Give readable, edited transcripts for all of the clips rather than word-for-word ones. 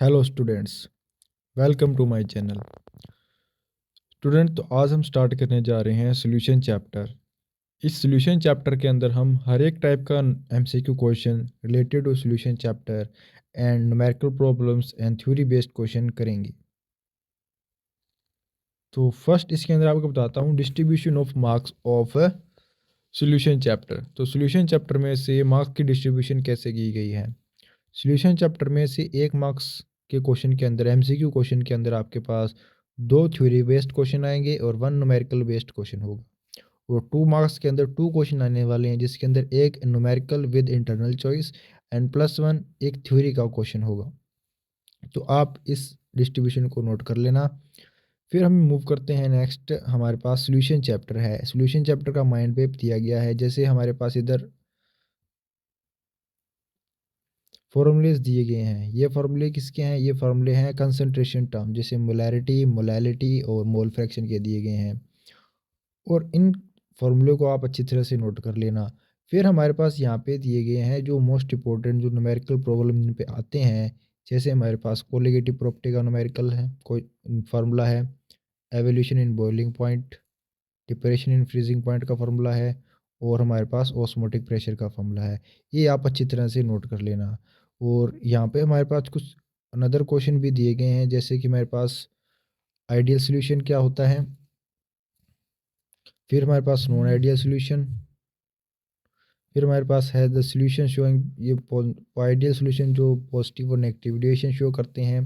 Hello students, welcome to my channel. Student, तो आज हम स्टार्ट करने जा रहे हैं सॉल्यूशन चैप्टर। इस सॉल्यूशन चैप्टर के अंदर हम हर एक टाइप का MCQ question related to solution chapter and numerical problems and theory based question करेंगे। तो फर्स्ट इसके अंदर आपको बताता हूँ distribution of marks of solution chapter. तो सॉल्यूशन चैप्टर में से मार्क्स की डिस्ट्रीब्यूशन कैसे की गई है। सॉल्यूशन चैप्टर में से 1 मार्क्स के क्वेश्चन के अंदर एमसीक्यू क्वेश्चन के अंदर आपके पास 2 थ्योरी बेस्ड क्वेश्चन आएंगे और 1 न्यूमेरिकल बेस्ड क्वेश्चन होगा। और 2 मार्क्स के अंदर 2 क्वेश्चन आने वाले हैं, जिसके अंदर एक numerical with internal choice and +1 एक थ्योरी का क्वेश्चन होगा। तो आप इस डिस्ट्रीब्यूशन को नोट कर लेना। फिर हम मूव करते हैं नेक्स्ट। हमारे पास सॉल्यूशन चैप्टर है। सॉल्यूशन चैप्टर का माइंड मैप दिया गया है। जैसे हमारे पास इधर फॉर्मूलेज दिए गए हैं। ये फॉर्मूले किसके हैं? ये फॉर्मूले हैं कंसंट्रेशन टर्म, जैसे मोलैरिटी, मोलैलिटी और मोल फ्रैक्शन के दिए गए हैं। और इन फॉर्मूले को आप अच्छी तरह से नोट कर लेना। फिर हमारे पास यहाँ पे दिए गए हैं जो मोस्ट इंपॉर्टेंट जो न्यूमेरिकल प्रॉब्लम जिन पे आते हैं। जैसे हमारे पास कोलिगेटिव प्रॉपर्टी का न्यूमेरिकल है, कोई फार्मूला है। Evolution in boiling point, depression in freezing point का फार्मूला है। और हमारे पास ऑस्मोटिक प्रेशर का फार्मूला है। ये आप अच्छी तरह से नोट कर लेना। और यहाँ पे हमारे पास कुछ अनदर क्वेश्चन भी दिए गए हैं, जैसे कि हमारे पास आइडियल सॉल्यूशन क्या होता है। फिर हमारे पास नॉन आइडियल सॉल्यूशन। फिर हमारे पास है द सॉल्यूशन शोइंग, ये आइडियल सॉल्यूशन जो पॉजिटिव और नेगेटिव डेविएशन शो करते हैं।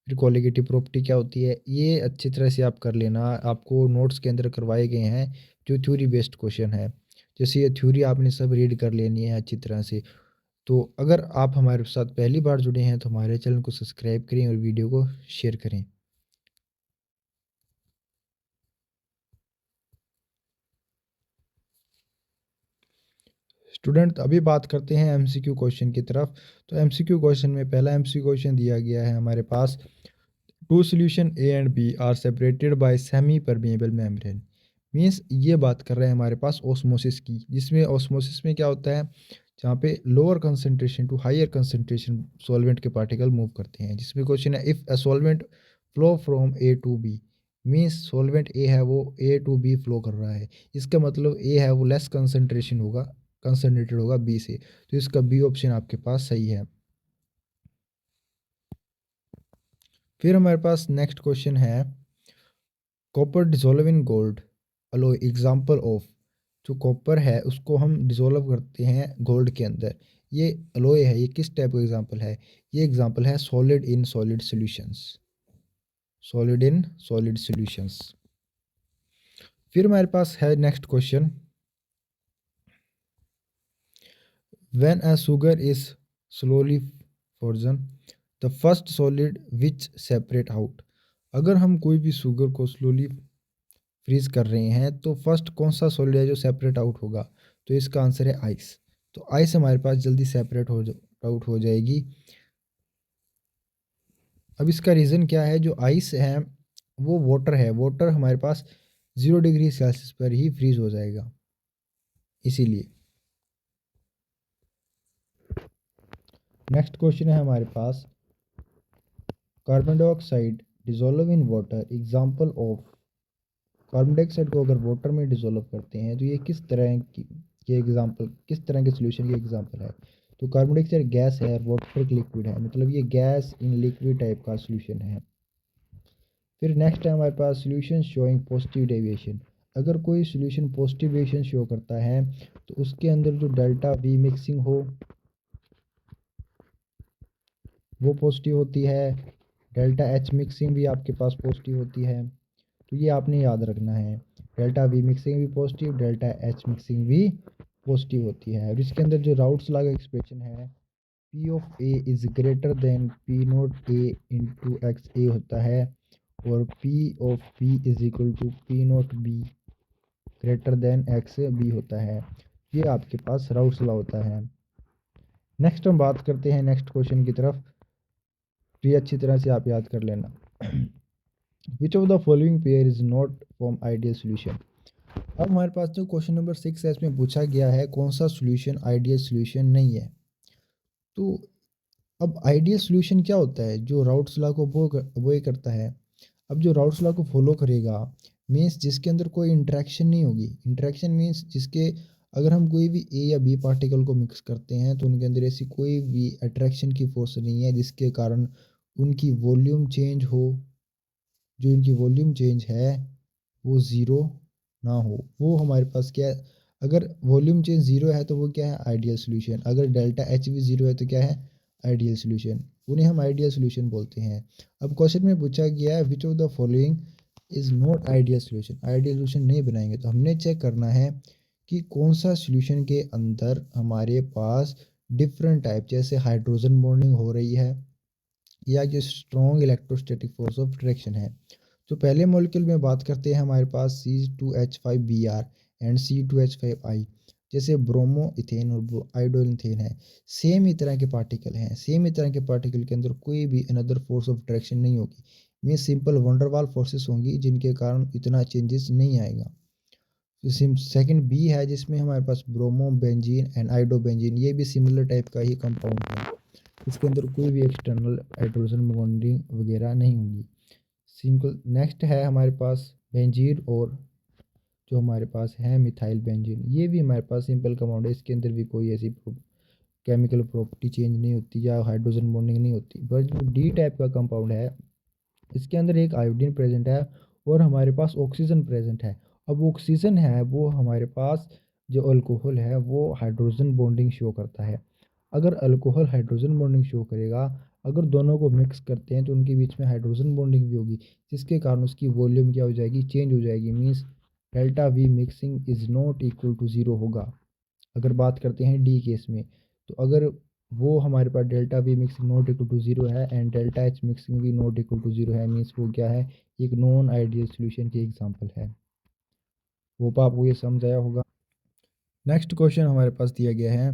फिर कोलिगेटिव प्रॉपर्टी क्या होती है, ये अच्छी तरह से आप कर लेना। आपको नोट्स के अंदर करवाए गए हैं जो थ्योरी बेस्ड क्वेश्चन है। जैसे ये थ्योरी आपने सब रीड कर लेनी है अच्छी तरह से। तो अगर आप हमारे साथ पहली बार जुड़े हैं तो हमारे चैनल को सब्सक्राइब करें और वीडियो को शेयर करें। स्टूडेंट, अभी बात करते हैं एमसीक्यू क्वेश्चन की तरफ। तो एमसीक्यू क्वेश्चन में पहला एमसीक्यू क्वेश्चन दिया गया है हमारे पास, two solution A and B are separated by semi permeable membrane. Means ये बात कर रहे हैं हमारे पास ओस्मोसिस की, जिसमें ओस्मोसिस में क्या होता है, जहाँ पे lower concentration to higher concentration solvent के पार्टिकल मूव करते हैं। जिसमें क्वेश्चन है if a solvent flow from A to B, means solvent A है वो ए टू बी फ्लो कर रहा है। इसका मतलब ए है वो लेस कंसंट्रेशन होगा, कंसनट्रेटेड होगा बी से। तो इसका बी ऑप्शन आपके पास सही है। फिर हमारे पास नेक्स्ट क्वेश्चन है, copper dissolve in gold alloy example of. जो कॉपर है उसको हम डिजोल्व करते हैं गोल्ड के अंदर। ये अलोय है, ये किस टाइप का एग्जाम्पल है? ये एग्जाम्पल है solid in solid solutions, solid in solid solutions. फिर हमारे पास है next question, when a sugar is slowly frozen the first solid which separate out. अगर हम कोई भी शुगर को स्लोली फ्रीज कर रहे हैं तो फर्स्ट कौन सा सॉलिड है जो सेपरेट आउट होगा? तो इसका आंसर है आइस। तो आइस हमारे पास जल्दी सेपरेट हो आउट हो जाएगी। अब इसका रीज़न क्या है? जो आइस है वो वाटर है, वाटर हमारे पास 0 डिग्री सेल्सियस पर ही फ्रीज हो जाएगा, इसीलिए। नेक्स्ट क्वेश्चन है हमारे पास, carbon dioxide dissolve in water example of. Carbon dioxide को अगर वाटर में डिसोल्व करते हैं तो ये किस तरह की के एग्जांपल, किस तरह के सॉल्यूशन के एग्जांपल है? तो कार्बन डाइऑक्साइड गैस है, वाटर एक लिक्विड है, मतलब ये गैस इन लिक्विड टाइप का सॉल्यूशन है। फिर नेक्स्ट है हमारे पास सॉल्यूशन शोइंग पॉजिटिव डेविएशन। अगर कोई सॉल्यूशन पॉजिटिव डेविएशन शो करता है तो उसके अंदर जो डेल्टा वी मिक्सिंग हो वो पॉजिटिव होती है। डेल्टा एच मिक्सिंग भी आपके पास पॉजिटिव होती है। तो ये आपने याद रखना है, डेल्टा वी मिक्सिंग भी पॉजिटिव, डेल्टा एच मिक्सिंग भी पॉजिटिव होती है। और इसके अंदर जो राउट्स लॉ का एक्सप्रेशन है, P of A is greater than P naught A into X A होता है, और P of B is equal to P naught B greater than X B होता है। ये आपके पास राउट्स लॉ होता है। नेक्स्ट हम बात करते हैं नेक्स्ट क्वेश्चन की तरफ। तो ये अच्छी तरह से आप याद कर लेना। विच of the following pair is not form ideal solution. अब हमारे पास जो क्वेश्चन नंबर 6 है इसमें पूछा गया है कौन सा सॉल्यूशन आइडियल सॉल्यूशन नहीं है। तो अब आइडियल सॉल्यूशन क्या होता है, जो राउट्स लॉ को वो ये करता है। अब जो राउट्स लॉ को फॉलो करेगा मीन्स जिसके अंदर कोई इंटरेक्शन नहीं होगी। इंटरेक्शन मीन्स जिसके अगर हम कोई भी ए या बी पार्टिकल को मिक्स करते हैं तो उनके अंदर ऐसी कोई भी अट्रैक्शन की फोर्स नहीं है जिसके कारण उनकी वॉल्यूम चेंज हो। जो इनकी वॉल्यूम चेंज है वो ज़ीरो ना हो, वो हमारे पास क्या है। अगर वॉल्यूम चेंज ज़ीरो है तो वो क्या है, आइडियल सॉल्यूशन। अगर डेल्टा एच भी ज़ीरो है तो क्या है, आइडियल सॉल्यूशन। उन्हें हम आइडियल सॉल्यूशन बोलते हैं। अब क्वेश्चन में पूछा गया है विच of the following is not ideal solution. Ideal solution नहीं बनाएंगे तो हमने चेक करना है कि कौन सा सॉल्यूशन के अंदर हमारे पास डिफरेंट टाइप जैसे हाइड्रोजन बॉन्डिंग हो रही है या जो strong electrostatic force of attraction है। तो पहले मॉलिक्यूल में बात करते हैं हमारे पास C2H5Br एंड C2H5I, जैसे ब्रोमो इथेन और आइडो इथेन है। सेम ही तरह के पार्टिकल हैं, सेम ही तरह के पार्टिकल के अंदर कोई भी अनदर फोर्स ऑफ अट्रैक्शन नहीं होगी। मीन सिंपल वंडरवाल फोर्सेस होंगी जिनके कारण इतना चेंजेस नहीं आएगा। सेकंड बी है जिसमें हमारे पास bromobenzene and iodobenzene, ये भी सिमिलर टाइप का ही कंपाउंड है। इसके अंदर कोई भी एक्सटर्नल हाइड्रोजन बॉन्डिंग वगैरह नहीं होगी। सिंगल नेक्स्ट है हमारे पास बेंजीन और जो हमारे पास है मिथाइल बेंजीन, ये भी हमारे पास सिंपल कंपाउंड है। इसके अंदर भी कोई ऐसी केमिकल प्रॉपर्टी चेंज नहीं होती या हाइड्रोजन बॉन्डिंग नहीं होती। बट जो डी टाइप का कंपाउंड है इसके अंदर एक आयोडीन प्रेजेंट है और हमारे पास ऑक्सीजन प्रेजेंट है। अब ऑक्सीजन है वो हमारे पास जो अल्कोहल है वो हाइड्रोजन बॉन्डिंग शो करता है। अगर अल्कोहल हाइड्रोजन बॉन्डिंग शो करेगा, अगर दोनों को मिक्स करते हैं तो उनके बीच में हाइड्रोजन बॉन्डिंग भी होगी जिसके कारण उसकी वॉल्यूम क्या हो जाएगी, चेंज हो जाएगी। Means delta V mixing is not equal to zero होगा। अगर बात करते हैं डी केस में, तो अगर वो हमारे पास delta V mixing not equal to zero है एंड डेल्टा एच मिक्सिंग भी नॉट इक्वल टू जीरो है, मीन्स वो क्या है, एक नॉन आइडियल सॉल्यूशन की एग्जांपल है। वो आपको ये समझ आया होगा। नेक्स्ट क्वेश्चन हमारे पास दिया गया है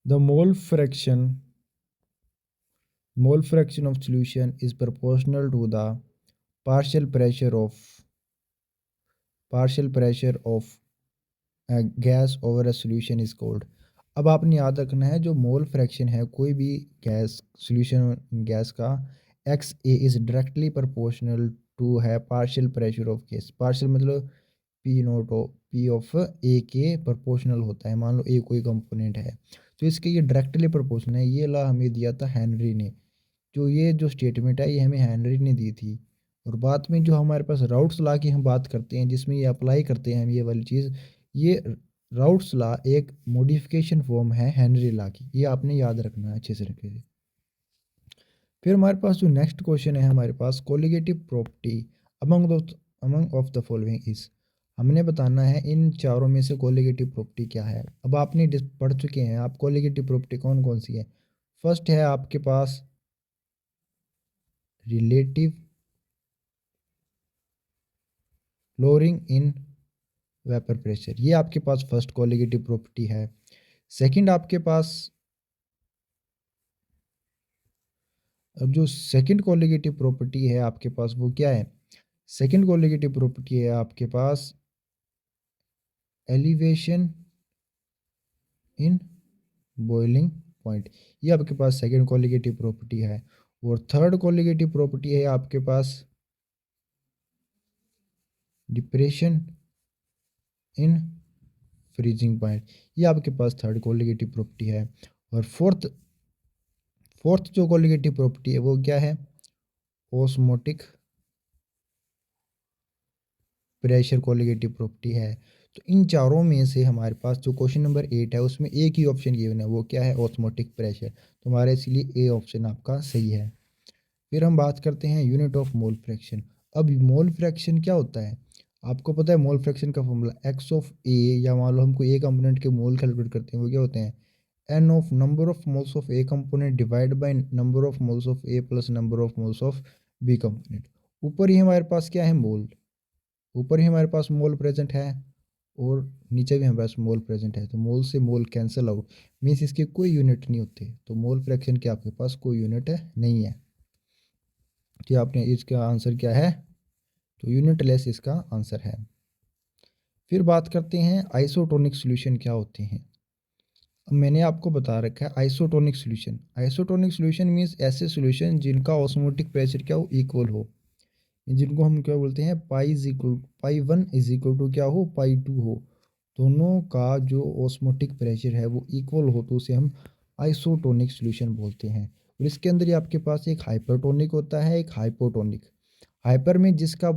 the mole fraction of solution is proportional to the partial pressure of partial pressure of gas over a solution is cold. अब आपने याद रखना है जो मोल फ्रैक्शन है कोई भी गैस सॉल्यूशन गैस का, X A is directly proportional to है partial pressure of gas. Partial मतलब P naught O P of A के प्रोपोर्शनल होता है। मान लो ए कोई कंपोनेंट है तो इसके ये डायरेक्टली प्रोपोर्शनल है। ये ला हमें दिया था हेनरी ने। जो ये जो स्टेटमेंट है ये हमें हेनरी ने दी थी। और बाद में जो हमारे पास राउट्स लॉ की हम बात करते हैं जिसमें ये अप्लाई करते हैं हम ये वाली चीज़, ये राउट्स लॉ एक मॉडिफिकेशन फॉर्म है हेनरी लॉ की। ये आपने याद रखना है अच्छे से रखे से। फिर हमारे पास जो नेक्स्ट क्वेश्चन है हमारे पास colligative property among of the following is. हमने बताना है इन चारों में से कोलिगेटिव प्रॉपर्टी क्या है। अब आपने पढ़ चुके हैं आप कोलिगेटिव प्रॉपर्टी कौन कौन सी है। फर्स्ट है आपके पास relative lowering in vapour pressure, ये आपके पास फर्स्ट कोलिगेटिव प्रॉपर्टी है। सेकंड आपके पास, अब जो सेकंड कोलिगेटिव प्रॉपर्टी है आपके पास वो क्या है, सेकंड कोलिगेटिव प्रॉपर्टी है आपके पास एलिवेशन इन बॉइलिंग पॉइंट। ये आपके पास सेकंड कोलिगेटिव प्रॉपर्टी है। और थर्ड कोलिगेटिव प्रॉपर्टी है आपके पास डिप्रेशन इन फ्रीजिंग पॉइंट। ये आपके पास थर्ड कोलिगेटिव प्रॉपर्टी है। और फोर्थ जो कोलिगेटिव प्रॉपर्टी है वो क्या है, ओस्मोटिक प्रेशर कोलिगेटिव प्रॉपर्टी है। तो इन चारों में से हमारे पास जो क्वेश्चन नंबर 8 है उसमें एक ही ऑप्शन गिवन है, वो क्या है, ऑस्मोटिक प्रेशर। तो हमारे इसलिए ए ऑप्शन आपका सही है। फिर हम बात करते हैं यूनिट ऑफ मोल फ्रैक्शन। अब मोल फ्रैक्शन क्या होता है, आपको पता है मोल फ्रैक्शन का फॉर्मूला एक्स ऑफ ए, या मान लो हमको ए कंपोनेंट के मोल कैलकुलेट करते हैं वो क्या होते हैं, N of number of moles of A component divide by number of moles of A plus number of moles of B component. ऊपर ही हमारे पास क्या है मोल, ऊपर ही हमारे पास मोल प्रेजेंट है और नीचे भी हमारे पास मोल प्रेजेंट है। तो मोल से मोल कैंसिल आउट, मीन्स इसके कोई यूनिट नहीं होते। तो मोल फ्रैक्शन के आपके पास कोई यूनिट नहीं है। तो आपने इसका आंसर क्या है, तो यूनिट लेस इसका आंसर है। फिर बात करते हैं आइसोटोनिक सॉल्यूशन क्या होते हैं। अब मैंने आपको बता रखा है isotonic solution. Isotonic solution means ऐसे सॉल्यूशन जिनका ऑस्मोटिक प्रेशर क्या हो, इक्वल हो, जिनको हम क्या बोलते हैं, पाई वन इज इक्वल टू क्या हो, पाई टू हो, दोनों का जो ऑस्मोटिक प्रेशर है वो इक्वल हो तो उसे हम आइसोटोनिक सॉल्यूशन बोलते हैं। और इसके अंदर ही आपके पास एक हाइपरटोनिक होता है, एक हाइपोटोनिक। हाइपर में जिसका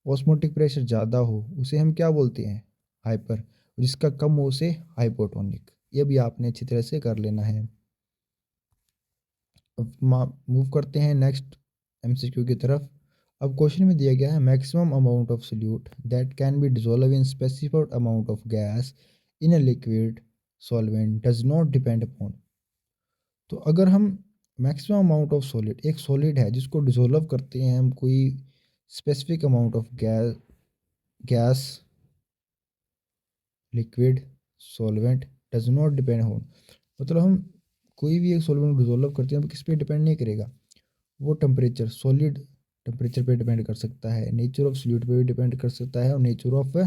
ऑस्मोटिक प्रेशर ज़्यादा हो उसे हम क्या बोलते हैं, हाइपर, जिसका कम हो उसे हाइपोटोनिक। ये भी आपने अच्छी तरह से कर लेना है। अब मूव करते हैं नेक्स्ट एमसीक्यू की तरफ। अब क्वेश्चन में दिया गया है maximum amount of solute that can be dissolve in specified amount of gas in a liquid solvent does not depend upon. तो अगर हम मैक्सिमम अमाउंट ऑफ सॉलिड, एक सॉलिड है जिसको डिसॉल्व करते हैं हम कोई specific amount of gas liquid solvent does not depend on, मतलब हम कोई भी एक सॉल्वेंट डिसॉल्व करते हैं तो किस पे डिपेंड नहीं करेगा, वो टेम्परेचर, सॉलिड टेम्परेचर पे डिपेंड कर सकता है, नेचर ऑफ सॉल्यूट पे भी डिपेंड कर सकता है और नेचर ऑफ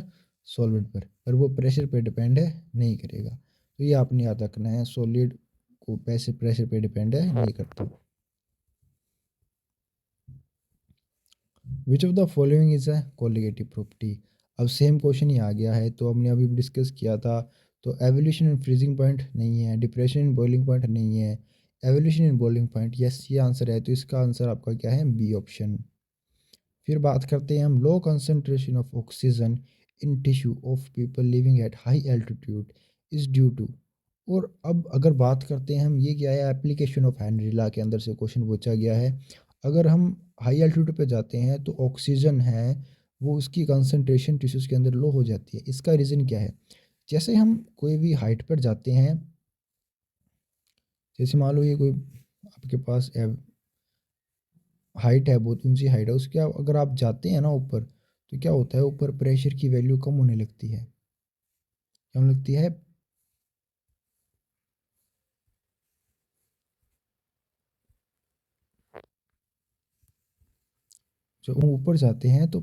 सॉल्वेंट पर वो प्रेशर पे डिपेंड नहीं करेगा। तो ये आपने याद रखना है, सॉलिड को पैसे प्रेशर पे डिपेंड नहीं करता। विच of the following is a colligative property. अब सेम क्वेश्चन ही आ गया है, तो हमने अभी डिस्कस किया था। तो एवोल्यूशन इन फ्रीजिंग पॉइंट नहीं है, डिप्रेशन इन बॉइलिंग पॉइंट नहीं है, evolution in boiling point yes ये आंसर है, तो इसका आंसर आपका क्या है, बी ऑप्शन। फिर बात करते हैं हम low concentration of oxygen in tissue of people living at high altitude is due to. और अब अगर बात करते हैं हम, ये क्या है, एप्लीकेशन ऑफ हेनरी लॉ के अंदर से क्वेश्चन पूछा गया है। अगर हम हाई एल्टीट्यूड पे जाते हैं तो ऑक्सीजन है वो उसकी कंसंट्रेशन टिश्यूज़ के अंदर लो हो जाती है। इसका रीज़न क्या है, जैसे हम कोई भी हाइट पर जाते हैं, जैसे मान लो ये कोई आपके पास हाइट है, बहुत ऊंची हाइट है, उसके अगर आप जाते हैं ना ऊपर, तो क्या होता है, ऊपर प्रेशर की वैल्यू कम होने लगती है, कम लगती है। जब हम ऊपर जाते हैं तो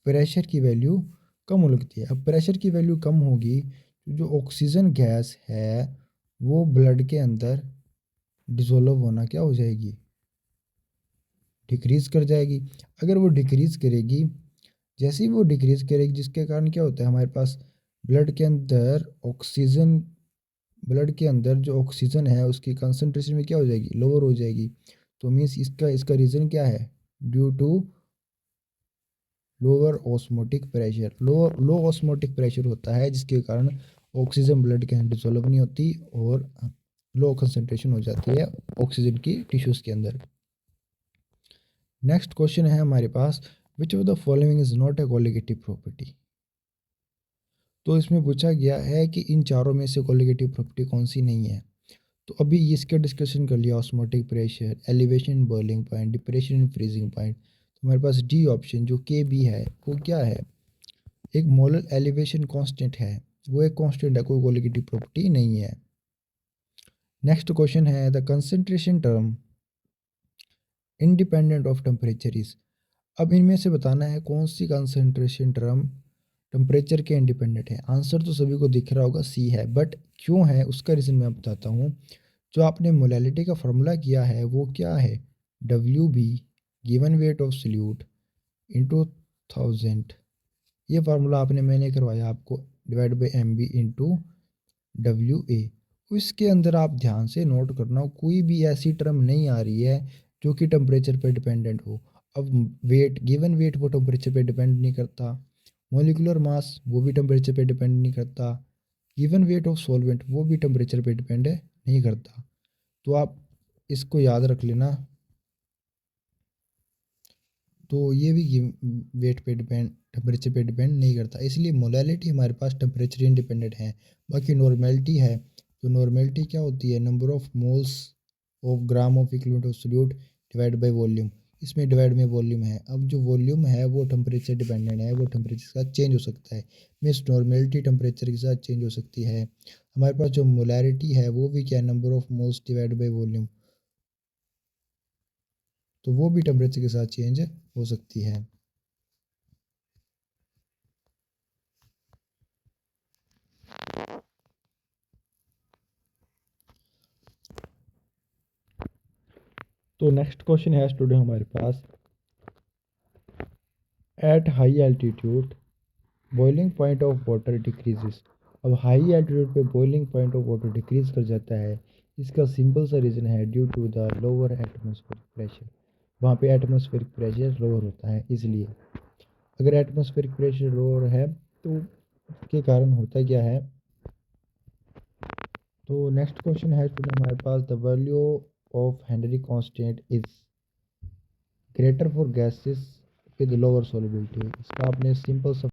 प्रेशर की वैल्यू कम हो लगती है। अब प्रेशर की वैल्यू कम होगी तो जो ऑक्सीजन गैस है वो ब्लड के अंदर डिसोल्व होना क्या हो जाएगी, डिक्रीज कर जाएगी। अगर वो डिक्रीज करेगी, जैसे ही वो डिक्रीज करेगी, जिसके कारण क्या होता है, हमारे पास ब्लड के अंदर ऑक्सीजन, ब्लड के अंदर जो ऑक्सीजन है उसकी कंसंट्रेशन में क्या हो जाएगी, लोअर हो जाएगी। तो मीन्स इसका इसका रीज़न क्या है, due to lower osmotic pressure. Low osmotic pressure होता है जिसके कारण ऑक्सीजन ब्लड के अंदर डिसॉल्व नहीं होती और लो कंसंट्रेशन हो जाती है ऑक्सीजन की टिश्यूज़ के अंदर। नेक्स्ट क्वेश्चन है हमारे पास, which of the following is not a colligative property. तो इसमें पूछा गया है कि इन चारों में से कोलिगेटिव प्रॉपर्टी कौन सी नहीं है। तो अभी इसका डिस्कशन कर लिया, osmotic pressure, elevation in boiling point, depression in freezing point. तो हमारे पास डी ऑप्शन जो के बी है वो क्या है, एक मोलर एलिवेशन कांस्टेंट है, वो एक कांस्टेंट है, कोई कोलिगेटिव प्रॉपर्टी नहीं है। नेक्स्ट क्वेश्चन है the concentration term independent of temperature is. अब इनमें से बताना है कौन सी कंसंट्रेशन टर्म टेम्परेचर के इंडिपेंडेंट है। आंसर तो सभी को दिख रहा होगा, सी है, बट क्यों है उसका रीज़न मैं बताता हूँ। जो आपने मोलैलिटी का फॉर्मूला किया है वो क्या है, W B given weight of solute into 1000। ये फार्मूला आपने मैंने करवाया आपको, divide by M B into W A. इसके अंदर आप ध्यान से नोट करना, कोई भी ऐसी टर्म नहीं आ रही है जो कि टेम्परेचर पे डिपेंडेंट हो। अब वेट, गिवन वेट वो टेम्परेचर पे डिपेंड नहीं करता, मोलिकुलर मास वो भी टेम्परेचर पे डिपेंड नहीं करता, गिवन वेट ऑफ सॉल्वेंट वो भी टेम्परेचर पे डिपेंड नहीं करता। तो आप इसको याद रख लेना। तो ये भी वेट पे डिपेंड, टेम्परेचर पे डिपेंड नहीं करता, इसलिए मोलैलिटी हमारे पास टेम्परेचर इंडिपेंडेंट है। बाकी नॉर्मेलिटी है, तो नॉर्मेलिटी क्या होती है, number of moles of gram of equivalent of solute divide by volume. इसमें डिवाइड में वॉल्यूम है, अब जो वॉल्यूम है वो टेम्परेचर डिपेंडेंट है, वो टेम्परेचर के साथ चेंज हो सकता है। मीन्स नॉर्मेलिटी टेम्परेचर के साथ चेंज हो सकती है। हमारे पास जो मोलैरिटी है वो भी क्या है, number of moles divide by volume, तो वो भी टेम्परेचर के साथ चेंज हो सकती है। तो नेक्स्ट क्वेश्चन है स्टूडेंट हमारे पास, at high altitude boiling point of water decreases. अब हाई एल्टीट्यूड पे boiling point of water decrease कर जाता है। इसका सिंपल सा रीज़न है due to the lower atmospheric pressure. वहाँ पे एटमॉस्फेरिक प्रेशर लोअर होता है, इसलिए अगर एटमॉस्फेरिक प्रेशर लोअर है तो उसके कारण होता क्या है। तो नेक्स्ट क्वेश्चन है स्टूडेंट हमारे पास, the value of Henry constant is greater for gases with lower solubility. इसका आपने सिंपल सा